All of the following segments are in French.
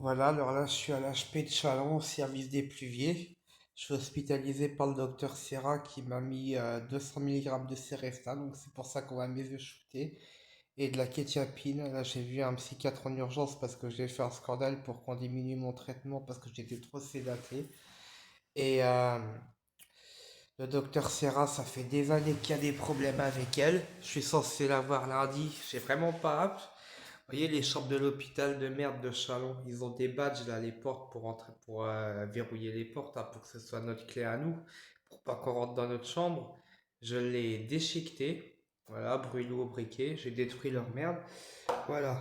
Voilà, alors là, je suis à l'HP de Chalon, au service des pluviers. Je suis hospitalisé par le docteur Serra qui m'a mis 200 mg de Seresta, donc c'est pour ça qu'on va mes yeux shooter. Et de la kétiapine. Là, j'ai vu un psychiatre en urgence parce que j'ai fait un scandale pour qu'on diminue mon traitement parce que j'étais trop sédaté. Et le docteur Serra, ça fait des années qu'il y a des problèmes avec elle. Je suis censé la voir lundi, j'ai vraiment pas hâte. Vous voyez les chambres de l'hôpital de merde de Chalon, ils ont des badges là, les portes pour entrer, pour verrouiller les portes, hein, pour que ce soit notre clé à nous, pour pas qu'on rentre dans notre chambre. Je l'ai déchiqueté, voilà, brûlé au briquet, j'ai détruit leur merde. Voilà.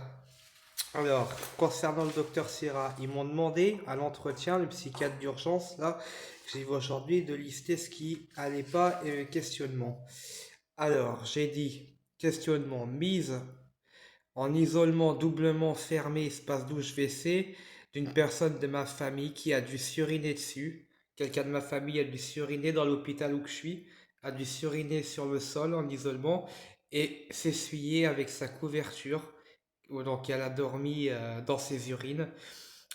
Alors, concernant le docteur Sierra, ils m'ont demandé à l'entretien, le psychiatre d'urgence, là, que j'ai vu aujourd'hui, de lister ce qui allait pas et le questionnement. Alors, j'ai dit questionnement, mise en isolement doublement fermé, espace douche WC, d'une personne de ma famille qui a dû suriner dessus. Quelqu'un de ma famille a dû suriner dans l'hôpital où je suis, a dû suriner sur le sol en isolement et s'essuyer avec sa couverture. Donc elle a dormi dans ses urines,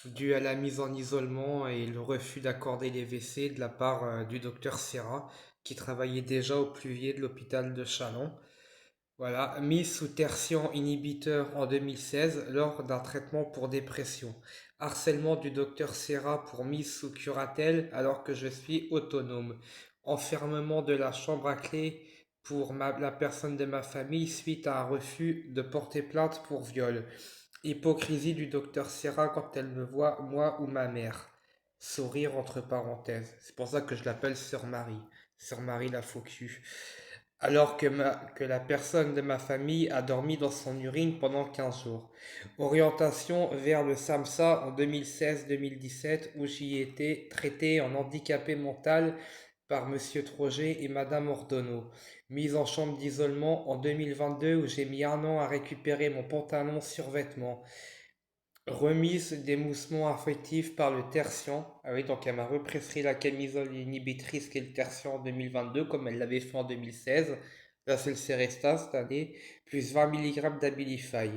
dû à la mise en isolement et le refus d'accorder les WC de la part du docteur Serra, qui travaillait déjà au pluvier de l'hôpital de Chalon. Voilà, mise sous tertian inhibiteur en 2016 lors d'un traitement pour dépression. Harcèlement du docteur Serra pour mise sous curatelle alors que je suis autonome. Enfermement de la chambre à clé pour la personne de ma famille suite à un refus de porter plainte pour viol. Hypocrisie du docteur Serra quand elle me voit, moi ou ma mère. Sourire entre parenthèses. C'est pour ça que je l'appelle Sœur Marie. Sœur Marie la faux cul. Alors que la personne de ma famille a dormi dans son urine pendant 15 jours. Orientation vers le SAMSA en 2016-2017 où j'y étais traité en handicapé mental par Monsieur Troget et Madame Ordonneau. Mise en chambre d'isolement en 2022 où j'ai mis un an à récupérer mon pantalon survêtement. Remise d'émoussement affectif par le tertian. Ah oui, donc elle m'a represcrit la camisole inhibitrice qui est le tertian en 2022, comme elle l'avait fait en 2016. Là, c'est le Seresta cette année. Plus 20 mg d'Abilify.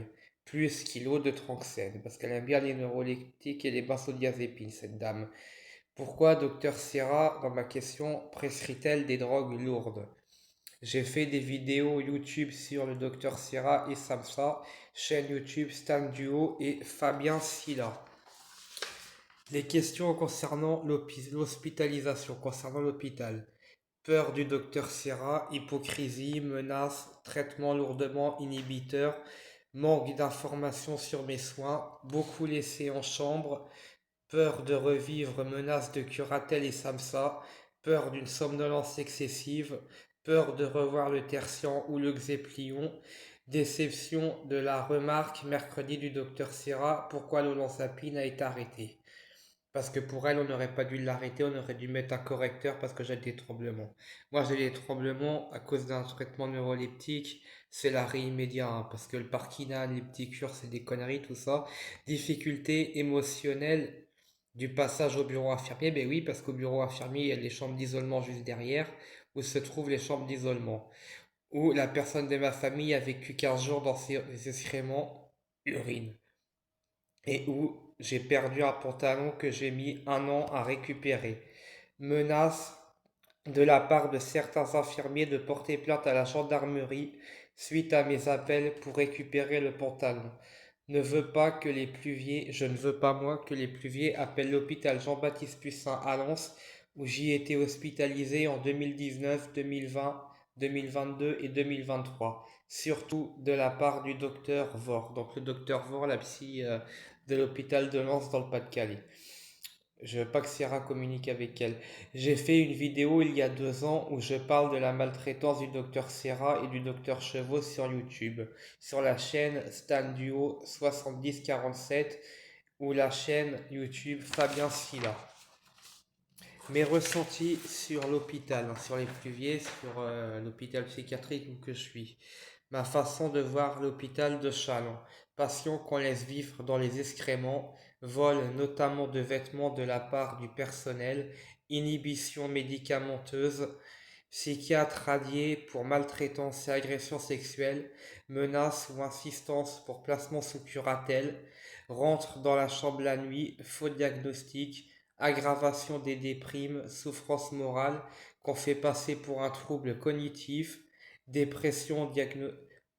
Plus kilo de Tranxène. Parce qu'elle aime bien les neuroleptiques et les benzodiazépines, cette dame. Pourquoi Docteur Sierra, dans ma question, prescrit-elle des drogues lourdes? J'ai fait des vidéos YouTube sur le docteur Sierra et Samsa, chaîne YouTube Stan Duo et Fabien Silla. Les questions concernant l'hospitalisation, concernant l'hôpital. Peur du docteur Sierra, hypocrisie, menace, traitement lourdement inhibiteur, manque d'informations sur mes soins, beaucoup laissé en chambre, peur de revivre menace de curatelle et SAMSA, peur d'une somnolence excessive, peur de revoir le tertian ou le xéplion, déception de la remarque mercredi du docteur Serra, pourquoi l'olanzapine a été arrêtée. Parce que pour elle, on n'aurait pas dû l'arrêter, on aurait dû mettre un correcteur parce que j'ai des tremblements. Moi, j'ai des tremblements à cause d'un traitement neuroleptique, c'est l'arrêt immédiat, hein, parce que le Parkinane, les petits cures, c'est des conneries, tout ça. Difficulté émotionnelle du passage au bureau infirmier, ben oui, parce qu'au bureau infirmier, il y a les chambres d'isolement juste derrière, où se trouvent les chambres d'isolement. Où la personne de ma famille a vécu 15 jours dans ses excréments, urine et où j'ai perdu un pantalon que j'ai mis un an à récupérer. Menace de la part de certains infirmiers de porter plainte à la gendarmerie suite à mes appels pour récupérer le pantalon. Ne veux pas que les pluviers, je ne veux pas moi que les pluviers appellent l'hôpital Jean-Baptiste Pussin à Lens où j'y étais hospitalisé en 2019, 2020, 2022 et 2023. Surtout de la part du docteur Vore. Donc le docteur Vore, la psy de l'hôpital de Lens dans le Pas-de-Calais. Je veux pas que Sierra communique avec elle. J'ai fait une vidéo il y a 2 ans où je parle de la maltraitance du docteur Sierra et du docteur Chevaux sur YouTube, sur la chaîne Stan Duo 7047 ou la chaîne YouTube Fabien Silla. Mes ressentis sur l'hôpital, hein, sur les pluviers, sur l'hôpital psychiatrique où que je suis. Ma façon de voir l'hôpital de Chalon. Passion qu'on laisse vivre dans les excréments, vol notamment de vêtements de la part du personnel, inhibition médicamenteuse, psychiatre radié pour maltraitance et agression sexuelle, menace ou insistance pour placement sous curatelle, rentre dans la chambre la nuit, faux diagnostic, aggravation des déprimes, souffrance morale qu'on fait passer pour un trouble cognitif,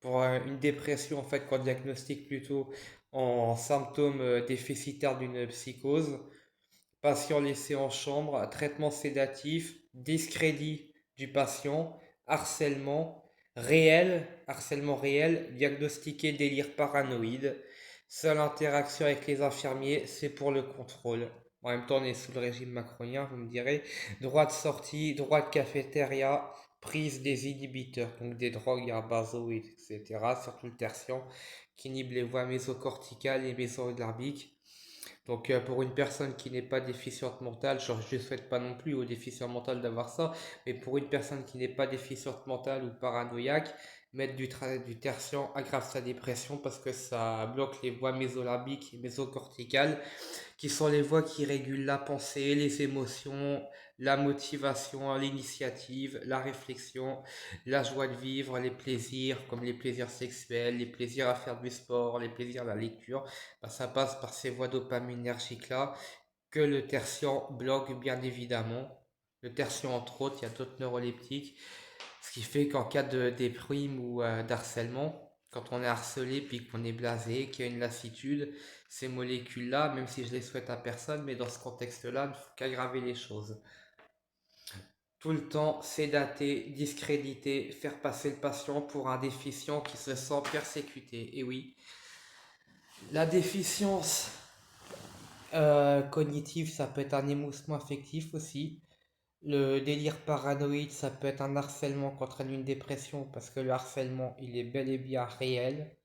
pour une dépression en fait qu'on diagnostique plutôt en symptômes déficitaires d'une psychose, patient laissé en chambre, traitement sédatif, discrédit du patient, harcèlement réel, diagnostiqué délire paranoïde. Seule interaction avec les infirmiers, c'est pour le contrôle. En même temps, on est sous le régime macronien, vous me direz. Droit de sortie, droit de cafétéria, prise des inhibiteurs, donc des drogues, herbazo, etc., surtout le tertian, qui inhibe les voies mésocorticales et mésolarbiques. Donc pour une personne qui n'est pas déficiente mentale, je ne souhaite pas non plus aux déficients mentaux d'avoir ça, mais pour une personne qui n'est pas déficiente mentale ou paranoïaque, mettre du tertian aggrave sa dépression parce que ça bloque les voies mésolambiques et mésocorticales qui sont les voies qui régulent la pensée, les émotions, la motivation, l'initiative, la réflexion, la joie de vivre, les plaisirs, comme les plaisirs sexuels, les plaisirs à faire du sport, les plaisirs de la lecture. Ben, ça passe par ces voies dopaminergiques-là que le tertian bloque bien évidemment. Le tertian entre autres, il y a d'autres neuroleptiques, ce qui fait qu'en cas de déprime ou d'harcèlement, quand on est harcelé puis qu'on est blasé, qu'il y a une lassitude, ces molécules-là, même si je les souhaite à personne, mais dans ce contexte-là, il ne faut qu'aggraver les choses. Tout le temps sédater, discréditer, faire passer le patient pour un déficient qui se sent persécuté. Et oui, la déficience cognitive, ça peut être un émoussement affectif aussi. Le délire paranoïde, ça peut être un harcèlement qui entraîne une dépression parce que le harcèlement, il est bel et bien réel.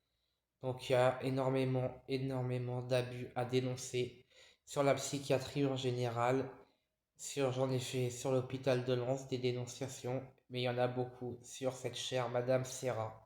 Donc il y a énormément d'abus à dénoncer sur la psychiatrie en général. J'en ai fait sur l'hôpital de Lens des dénonciations, mais il y en a beaucoup sur cette chère Madame Serra.